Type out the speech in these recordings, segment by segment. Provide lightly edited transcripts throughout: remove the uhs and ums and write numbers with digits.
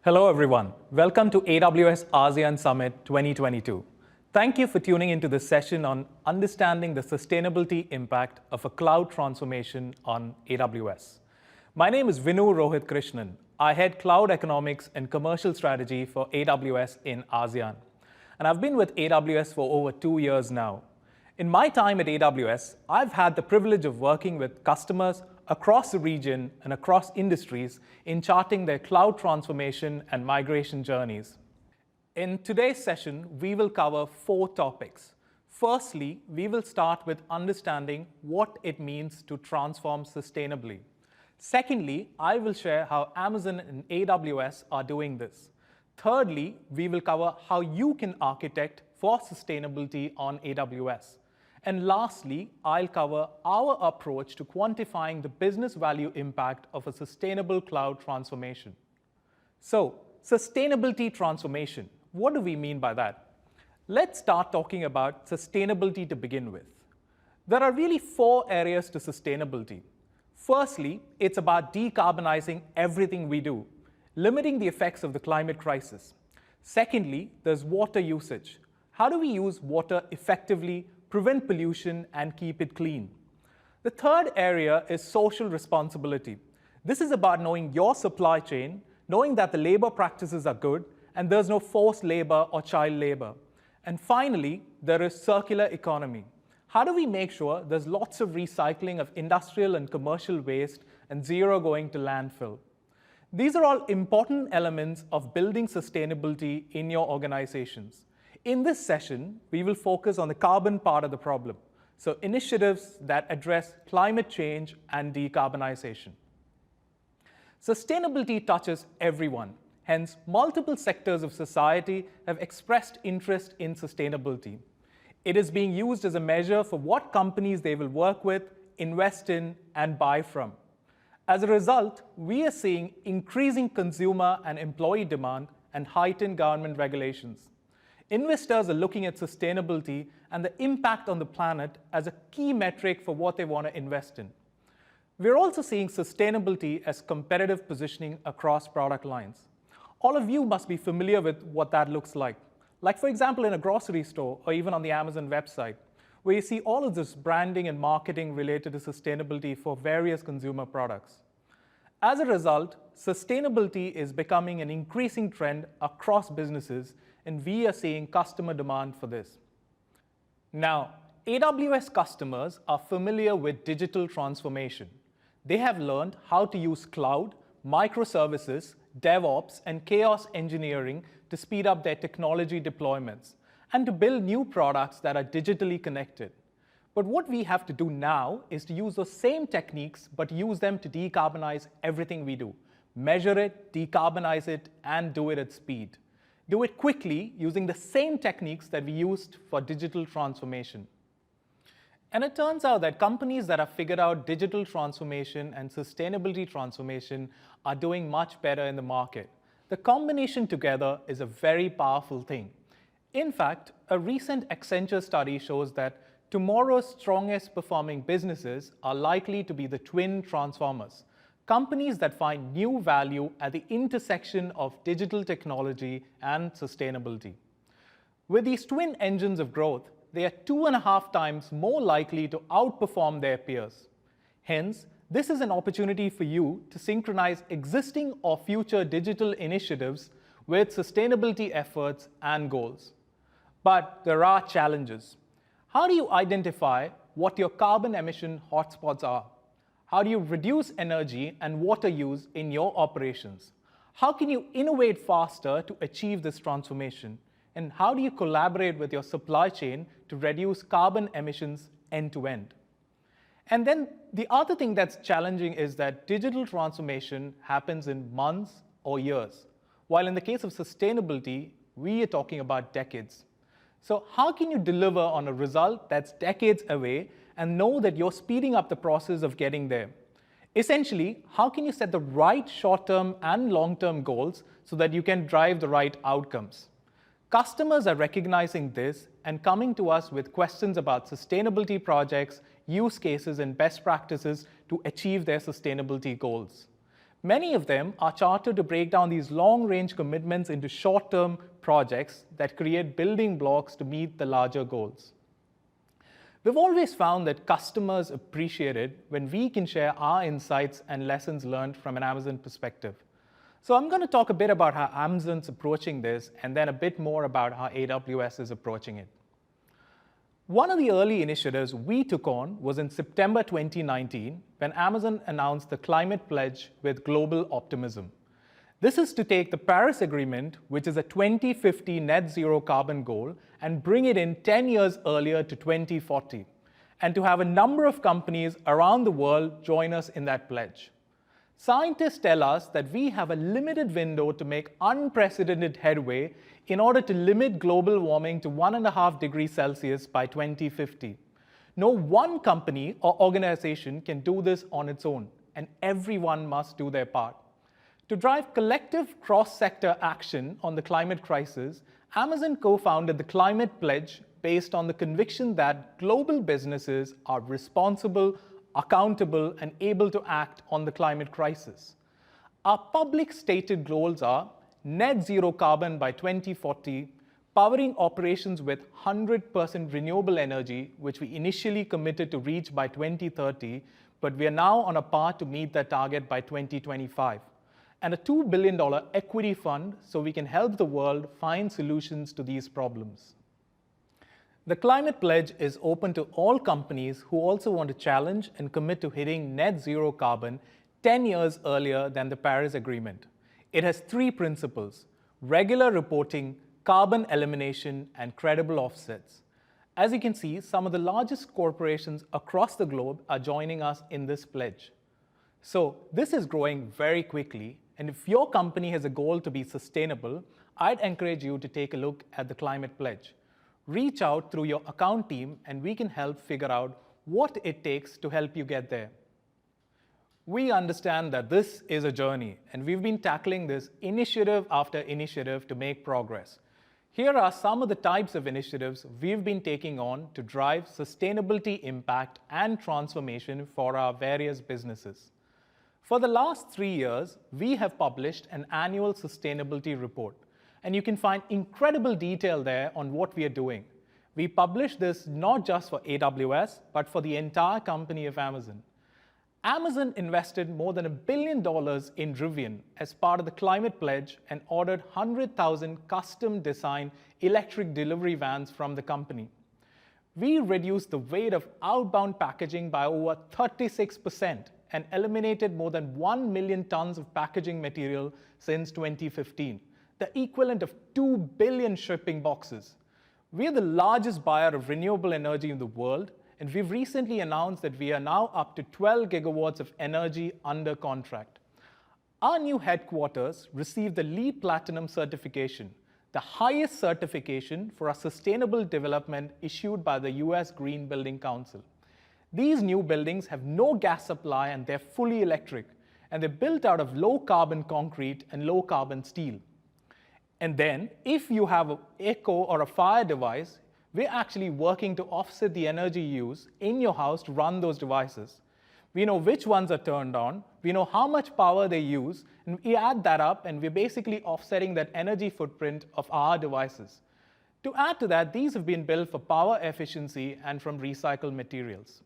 Hello everyone. Welcome to AWS ASEAN Summit 2022. Thank you for tuning into this session on understanding the sustainability impact of a cloud transformation on AWS. My name is Vinu Rohit Krishnan. I head Cloud Economics and Commercial Strategy for AWS in ASEAN. And I've been with AWS for over 2 years now. In my time at AWS, I've had the privilege of working with customers across the region and across industries in charting their cloud transformation and migration journeys. In today's session, we will cover 4 topics. Firstly, we will start with understanding what it means to transform sustainably. Secondly, I will share how Amazon and AWS are doing this. Thirdly, we will cover how you can architect for sustainability on AWS. And lastly, I'll cover our approach to quantifying the business value impact of a sustainable cloud transformation. So, sustainability transformation, what do we mean by that? Let's start talking about sustainability to begin with. There are really 4 areas to sustainability. Firstly, it's about decarbonizing everything we do, limiting the effects of the climate crisis. Secondly, there's water usage. How do we use water effectively, prevent pollution, and keep it clean? The third area is social responsibility. This is about knowing your supply chain, knowing that the labor practices are good, and there's no forced labor or child labor. And finally, there is circular economy. How do we make sure there's lots of recycling of industrial and commercial waste and zero going to landfill? These are all important elements of building sustainability in your organizations. In this session, we will focus on the carbon part of the problem, so initiatives that address climate change and decarbonization. Sustainability touches everyone. Hence, multiple sectors of society have expressed interest in sustainability. It is being used as a measure for what companies they will work with, invest in, and buy from. As a result, we are seeing increasing consumer and employee demand and heightened government regulations. Investors are looking at sustainability and the impact on the planet as a key metric for what they want to invest in. We're also seeing sustainability as competitive positioning across product lines. All of you must be familiar with what that looks like. Like, for example, in a grocery store or even on the Amazon website, where you see all of this branding and marketing related to sustainability for various consumer products. As a result, sustainability is becoming an increasing trend across businesses, and we are seeing customer demand for this. Now, AWS customers are familiar with digital transformation. They have learned how to use cloud, microservices, DevOps, and chaos engineering to speed up their technology deployments and to build new products that are digitally connected. But what we have to do now is to use those same techniques, but use them to decarbonize everything we do. Measure it, decarbonize it, and do it at speed. Do it quickly using the same techniques that we used for digital transformation. And it turns out that companies that have figured out digital transformation and sustainability transformation are doing much better in the market. The combination together is a very powerful thing. In fact, a recent Accenture study shows that tomorrow's strongest performing businesses are likely to be the twin transformers. Companies that find new value at the intersection of digital technology and sustainability. With these twin engines of growth, they are 2.5 times more likely to outperform their peers. Hence, this is an opportunity for you to synchronize existing or future digital initiatives with sustainability efforts and goals. But there are challenges. How do you identify what your carbon emission hotspots are? How do you reduce energy and water use in your operations? How can you innovate faster to achieve this transformation? And how do you collaborate with your supply chain to reduce carbon emissions end to end? And then the other thing that's challenging is that digital transformation happens in months or years, while in the case of sustainability, we are talking about decades. So how can you deliver on a result that's decades away and know that you're speeding up the process of getting there? Essentially, how can you set the right short-term and long-term goals so that you can drive the right outcomes? Customers are recognizing this and coming to us with questions about sustainability projects, use cases, and best practices to achieve their sustainability goals. Many of them are chartered to break down these long-range commitments into short-term projects that create building blocks to meet the larger goals. We've always found that customers appreciate it when we can share our insights and lessons learned from an Amazon perspective. So I'm going to talk a bit about how Amazon's approaching this, and then a bit more about how AWS is approaching it. One of the early initiatives we took on was in September 2019, when Amazon announced the Climate Pledge with global optimism. This is to take the Paris Agreement, which is a 2050 net zero carbon goal, and bring it in 10 years earlier to 2040, and to have a number of companies around the world join us in that pledge. Scientists tell us that we have a limited window to make unprecedented headway in order to limit global warming to 1.5 degrees Celsius by 2050. No one company or organization can do this on its own, and everyone must do their part. To drive collective cross-sector action on the climate crisis, Amazon co-founded the Climate Pledge based on the conviction that global businesses are responsible, accountable, and able to act on the climate crisis. Our public stated goals are net zero carbon by 2040, powering operations with 100% renewable energy, which we initially committed to reach by 2030, but we are now on a path to meet that target by 2025. And a $2 billion equity fund so we can help the world find solutions to these problems. The Climate Pledge is open to all companies who also want to challenge and commit to hitting net zero carbon 10 years earlier than the Paris Agreement. It has 3 principles: regular reporting, carbon elimination, and credible offsets. As you can see, some of the largest corporations across the globe are joining us in this pledge. So this is growing very quickly, and if your company has a goal to be sustainable, I'd encourage you to take a look at the Climate Pledge. Reach out through your account team, and we can help figure out what it takes to help you get there. We understand that this is a journey, and we've been tackling this initiative after initiative to make progress. Here are some of the types of initiatives we've been taking on to drive sustainability impact and transformation for our various businesses. For the last 3 years, we have published an annual sustainability report, and you can find incredible detail there on what we are doing. We publish this not just for AWS, but for the entire company of Amazon. Amazon invested more than $1 billion in Rivian as part of the Climate Pledge and ordered 100,000 custom-designed electric delivery vans from the company. We reduced the weight of outbound packaging by over 36% and eliminated more than 1 million tons of packaging material since 2015, the equivalent of 2 billion shipping boxes. We are the largest buyer of renewable energy in the world, and we've recently announced that we are now up to 12 gigawatts of energy under contract. Our new headquarters received the LEED Platinum certification, the highest certification for a sustainable development issued by the US Green Building Council. These new buildings have no gas supply and they're fully electric, and they're built out of low-carbon concrete and low-carbon steel. And then, if you have an echo or a fire device, we're actually working to offset the energy use in your house to run those devices. We know which ones are turned on, we know how much power they use, and we add that up, and we're basically offsetting that energy footprint of our devices. To add to that, these have been built for power efficiency and from recycled materials.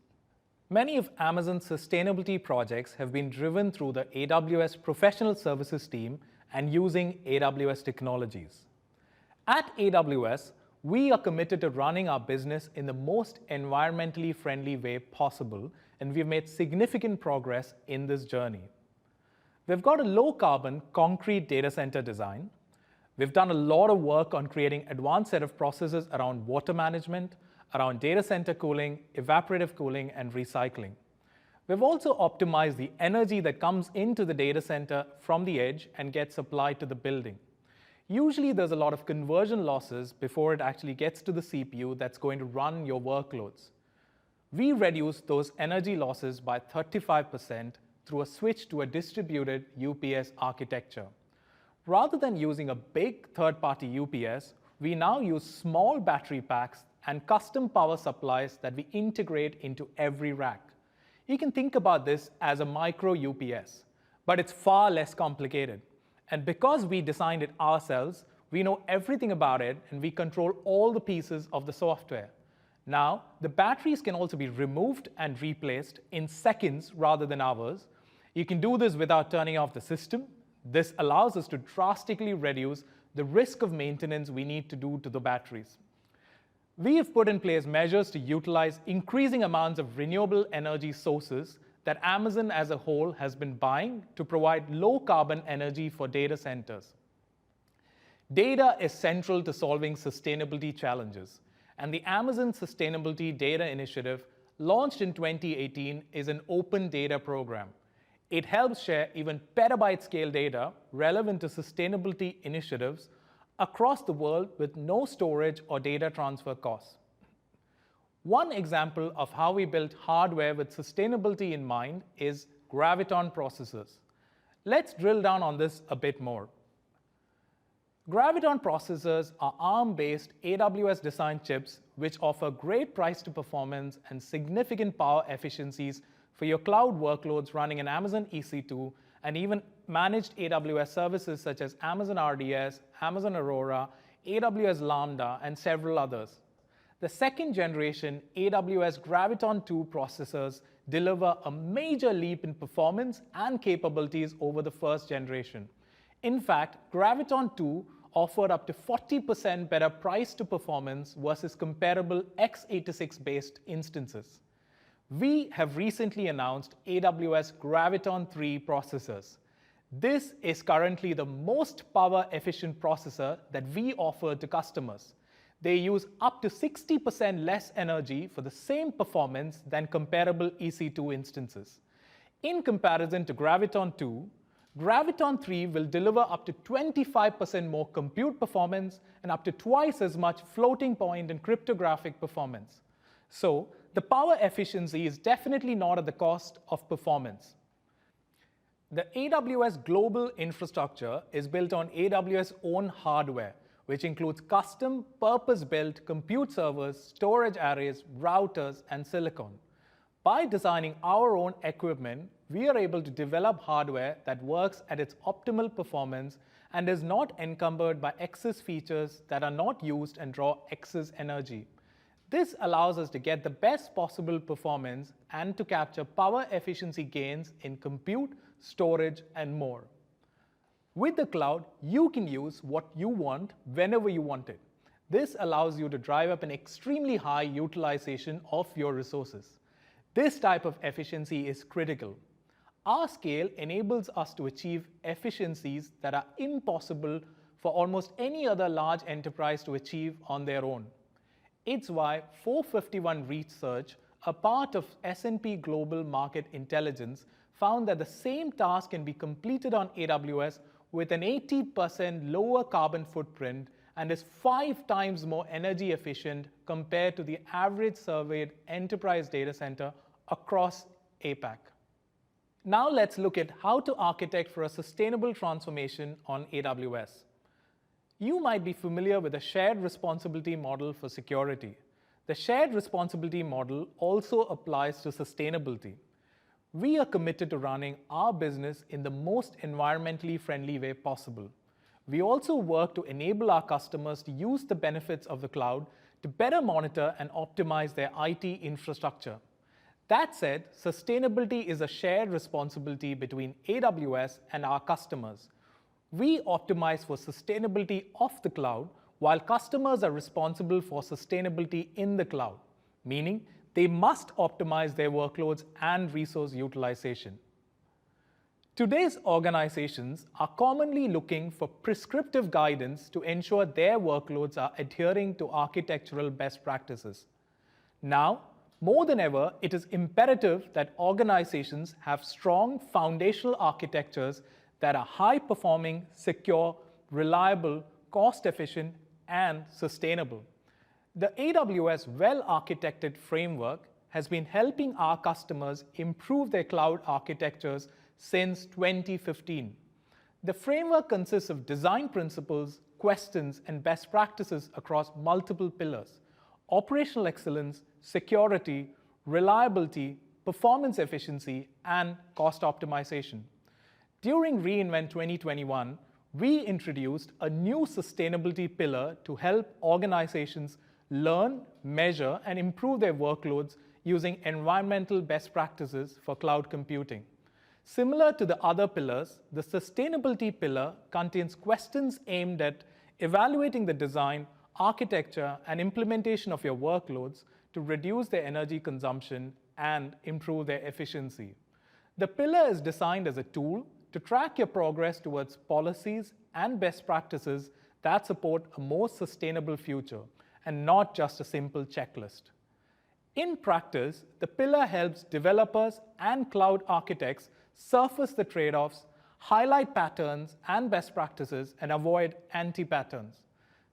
Many of Amazon's sustainability projects have been driven through the AWS professional services team and using AWS technologies. At AWS, we are committed to running our business in the most environmentally friendly way possible, and we've made significant progress in this journey. We've got a low-carbon concrete data center design. We've done a lot of work on creating advanced set of processes around water management, around data center cooling, evaporative cooling, and recycling. We've also optimized the energy that comes into the data center from the edge and gets supplied to the building. Usually there's a lot of conversion losses before it actually gets to the CPU that's going to run your workloads. We reduce those energy losses by 35% through a switch to a distributed UPS architecture. Rather than using a big third-party UPS, we now use small battery packs and custom power supplies that we integrate into every rack. You can think about this as a micro UPS. but it's far less complicated. And because we designed it ourselves, we know everything about it and we control all the pieces of the software. Now, the batteries can also be removed and replaced in seconds rather than hours. You can do this without turning off the system. This allows us to drastically reduce the risk of maintenance we need to do to the batteries. We have put in place measures to utilize increasing amounts of renewable energy sources that Amazon as a whole has been buying to provide low-carbon energy for data centers. Data is central to solving sustainability challenges, and the Amazon Sustainability Data Initiative, launched in 2018, is an open data program. It helps share even petabyte-scale data relevant to sustainability initiatives across the world with no storage or data transfer costs. One example of how we built hardware with sustainability in mind is Graviton processors. Let's drill down on this a bit more. Graviton processors are ARM-based AWS-designed chips which offer great price to performance and significant power efficiencies for your cloud workloads running in Amazon EC2 and even managed AWS services such as Amazon RDS, Amazon Aurora, AWS Lambda, and several others. The second generation AWS Graviton 2 processors deliver a major leap in performance and capabilities over the first generation. In fact, Graviton 2 offered up to 40% better price to performance versus comparable x86-based instances. We have recently announced AWS Graviton 3 processors. This is currently the most power-efficient processor that we offer to customers. They use up to 60% less energy for the same performance than comparable EC2 instances. In comparison to Graviton 2, Graviton 3 will deliver up to 25% more compute performance and up to twice as much floating point and cryptographic performance. So, the power efficiency is definitely not at the cost of performance. The AWS global infrastructure is built on AWS' own hardware, which includes custom, purpose-built compute servers, storage arrays, routers, and silicon. By designing our own equipment, we are able to develop hardware that works at its optimal performance and is not encumbered by excess features that are not used and draw excess energy. This allows us to get the best possible performance and to capture power efficiency gains in compute, storage, and more. With the cloud, you can use what you want whenever you want it. This allows you to drive up an extremely high utilization of your resources. This type of efficiency is critical. Our scale enables us to achieve efficiencies that are impossible for almost any other large enterprise to achieve on their own. It's why 451 Research, a part of S&P Global Market Intelligence, found that the same task can be completed on AWS with an 80% lower carbon footprint and is 5 times more energy efficient compared to the average surveyed enterprise data center across APAC. Now let's look at how to architect for a sustainable transformation on AWS. You might be familiar with the shared responsibility model for security. The shared responsibility model also applies to sustainability. We are committed to running our business in the most environmentally friendly way possible. We also work to enable our customers to use the benefits of the cloud to better monitor and optimize their IT infrastructure. That said, sustainability is a shared responsibility between AWS and our customers. We optimize for sustainability of the cloud, while customers are responsible for sustainability in the cloud, meaning they must optimize their workloads and resource utilization. Today's organizations are commonly looking for prescriptive guidance to ensure their workloads are adhering to architectural best practices. Now, more than ever, it is imperative that organizations have strong foundational architectures that are high-performing, secure, reliable, cost-efficient, and sustainable. The AWS well-architected framework has been helping our customers improve their cloud architectures since 2015. The framework consists of design principles, questions, and best practices across multiple pillars: operational excellence, security, reliability, performance efficiency, and cost optimization. During reInvent 2021, we introduced a new sustainability pillar to help organizations learn, measure, and improve their workloads using environmental best practices for cloud computing. Similar to the other pillars, the sustainability pillar contains questions aimed at evaluating the design, architecture, and implementation of your workloads to reduce their energy consumption and improve their efficiency. The pillar is designed as a tool to track your progress towards policies and best practices that support a more sustainable future, and not just a simple checklist. In practice, the pillar helps developers and cloud architects surface the trade-offs, highlight patterns and best practices, and avoid anti-patterns.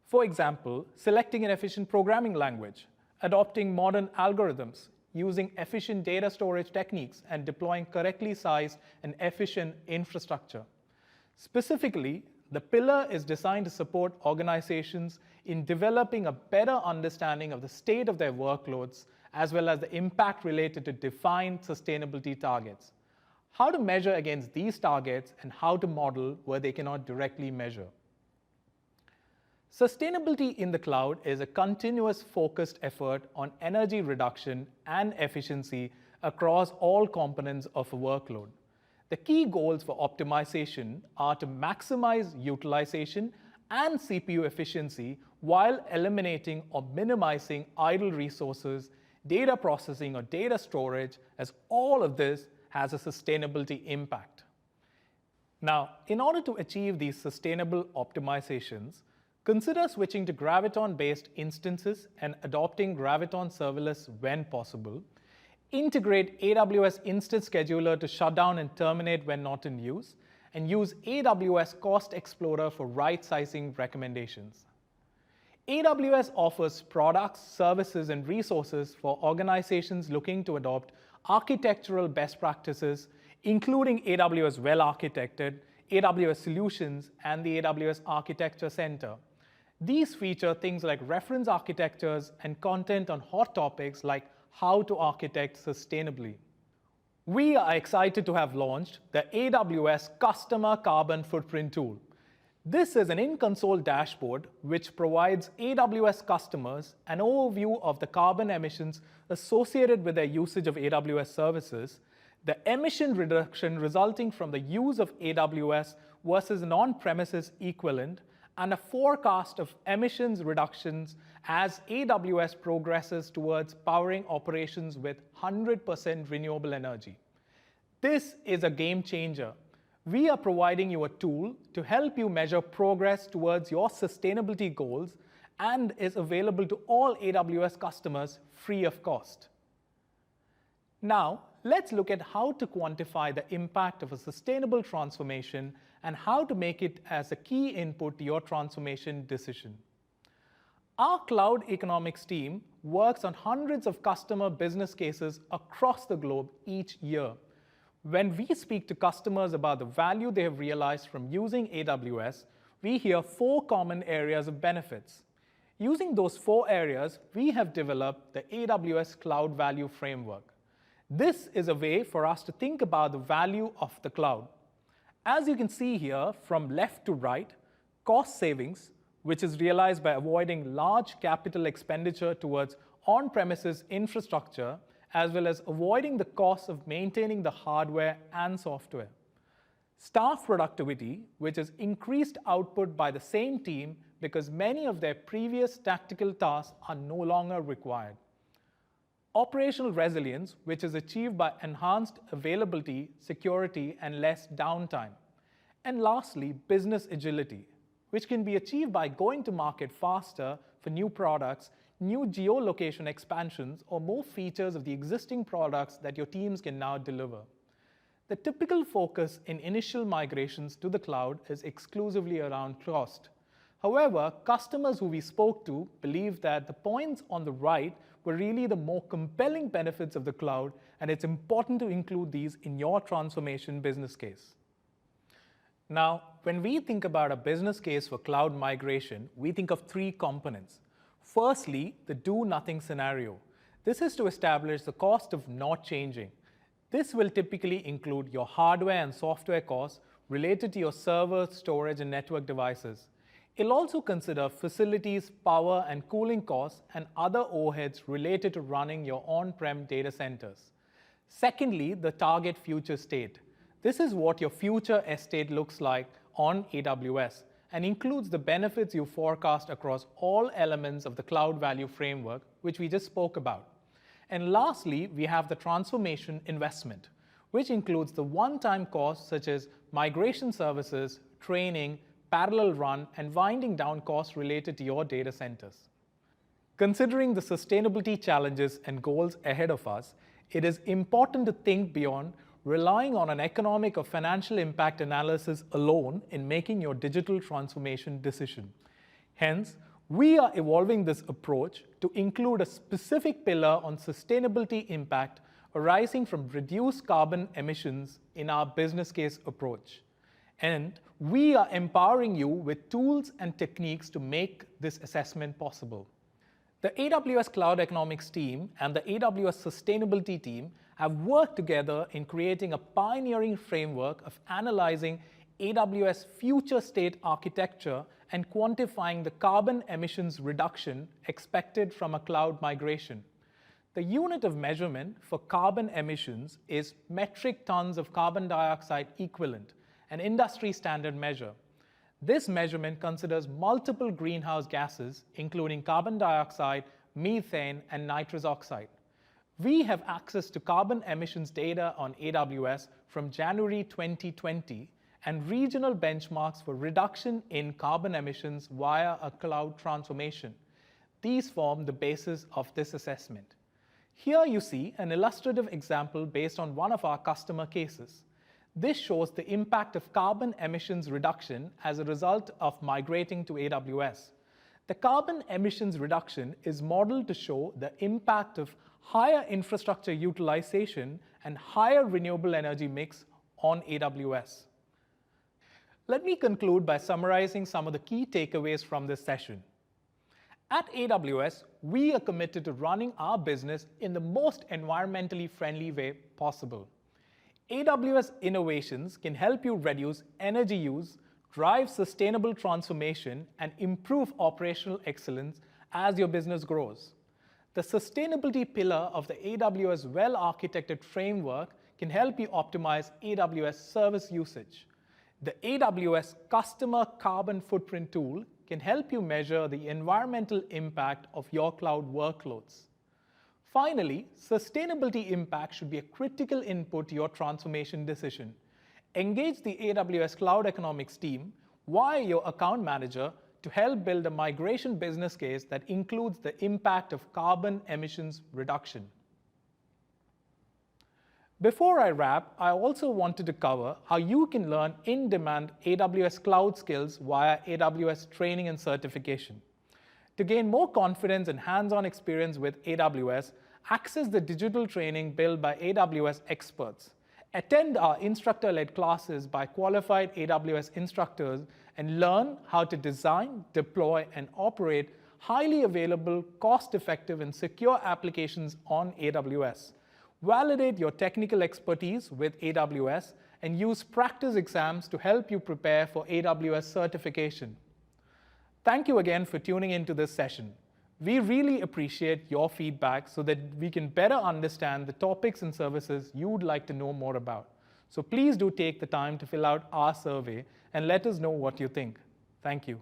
For example, selecting an efficient programming language, adopting modern algorithms, using efficient data storage techniques, and deploying correctly sized and efficient infrastructure. Specifically, the pillar is designed to support organizations in developing a better understanding of the state of their workloads, as well as the impact related to defined sustainability targets, how to measure against these targets, and how to model where they cannot directly measure. Sustainability in the cloud is a continuous focused effort on energy reduction and efficiency across all components of a workload. The key goals for optimization are to maximize utilization and CPU efficiency while eliminating or minimizing idle resources, data processing, or data storage, as all of this has a sustainability impact. Now, in order to achieve these sustainable optimizations, consider switching to Graviton-based instances and adopting Graviton serverless when possible. Integrate AWS Instance Scheduler to shut down and terminate when not in use, and use AWS Cost Explorer for right-sizing recommendations. AWS offers products, services, and resources for organizations looking to adopt architectural best practices, including AWS Well-Architected, AWS Solutions, and the AWS Architecture Center. These feature things like reference architectures and content on hot topics like how to architect sustainably. We are excited to have launched the AWS Customer Carbon Footprint Tool. This is an in-console dashboard which provides AWS customers an overview of the carbon emissions associated with their usage of AWS services, the emission reduction resulting from the use of AWS versus an on-premises equivalent, and a forecast of emissions reductions as AWS progresses towards powering operations with 100% renewable energy. This is a game changer. We are providing you a tool to help you measure progress towards your sustainability goals and is available to all AWS customers free of cost. Now, let's look at how to quantify the impact of a sustainable transformation and how to make it as a key input to your transformation decision. Our cloud economics team works on hundreds of customer business cases across the globe each year. When we speak to customers about the value they have realized from using AWS, we hear 4 common areas of benefits. Using those 4 areas, we have developed the AWS Cloud Value Framework. This is a way for us to think about the value of the cloud. As you can see here, from left to right, cost savings, which is realized by avoiding large capital expenditure towards on-premises infrastructure, as well as avoiding the cost of maintaining the hardware and software. Staff productivity, which is increased output by the same team because many of their previous tactical tasks are no longer required. Operational resilience, which is achieved by enhanced availability, security, and less downtime. And lastly, business agility, which can be achieved by going to market faster for new products, new geolocation expansions, or more features of the existing products that your teams can now deliver. The typical focus in initial migrations to the cloud is exclusively around cost. However, customers who we spoke to believe that the points on the right were really the more compelling benefits of the cloud, and it's important to include these in your transformation business case. Now, when we think about a business case for cloud migration, we think of 3 components. Firstly, the do-nothing scenario. This is to establish the cost of not changing. This will typically include your hardware and software costs related to your server, storage, and network devices. It'll also consider facilities, power, and cooling costs, and other overheads related to running your on-prem data centers. Secondly, the target future state. This is what your future estate looks like on AWS and includes the benefits you forecast across all elements of the cloud value framework, which we just spoke about. And lastly, we have the transformation investment, which includes the one-time costs such as migration services, training, parallel run, and winding down costs related to your data centers. Considering the sustainability challenges and goals ahead of us, it is important to think beyond relying on an economic or financial impact analysis alone in making your digital transformation decision. Hence, we are evolving this approach to include a specific pillar on sustainability impact arising from reduced carbon emissions in our business case approach. And we are empowering you with tools and techniques to make this assessment possible. The AWS Cloud Economics team and the AWS Sustainability team have worked together in creating a pioneering framework of analyzing AWS future state architecture and quantifying the carbon emissions reduction expected from a cloud migration. The unit of measurement for carbon emissions is metric tons of carbon dioxide equivalent, an industry standard measure. This measurement considers multiple greenhouse gases, including carbon dioxide, methane, and nitrous oxide. We have access to carbon emissions data on AWS from January 2020 and regional benchmarks for reduction in carbon emissions via a cloud transformation. These form the basis of this assessment. Here you see an illustrative example based on one of our customer cases. This shows the impact of carbon emissions reduction as a result of migrating to AWS. The carbon emissions reduction is modeled to show the impact of higher infrastructure utilization and higher renewable energy mix on AWS. Let me conclude by summarizing some of the key takeaways from this session. At AWS, we are committed to running our business in the most environmentally friendly way possible. AWS innovations can help you reduce energy use, drive sustainable transformation, and improve operational excellence as your business grows. The sustainability pillar of the AWS well-architected framework can help you optimize AWS service usage. The AWS Customer Carbon Footprint tool can help you measure the environmental impact of your cloud workloads. Finally, sustainability impact should be a critical input to your transformation decision. Engage the AWS Cloud Economics team via your account manager to help build a migration business case that includes the impact of carbon emissions reduction. Before I wrap, I also wanted to cover how you can learn in-demand AWS cloud skills via AWS training and certification. To gain more confidence and hands-on experience with AWS, access the digital training built by AWS experts. Attend our instructor-led classes by qualified AWS instructors and learn how to design, deploy, and operate highly available, cost-effective, and secure applications on AWS. Validate your technical expertise with AWS and use practice exams to help you prepare for AWS certification. Thank you again for tuning into this session. We really appreciate your feedback so that we can better understand the topics and services you would like to know more about. So please do take the time to fill out our survey and let us know what you think. Thank you.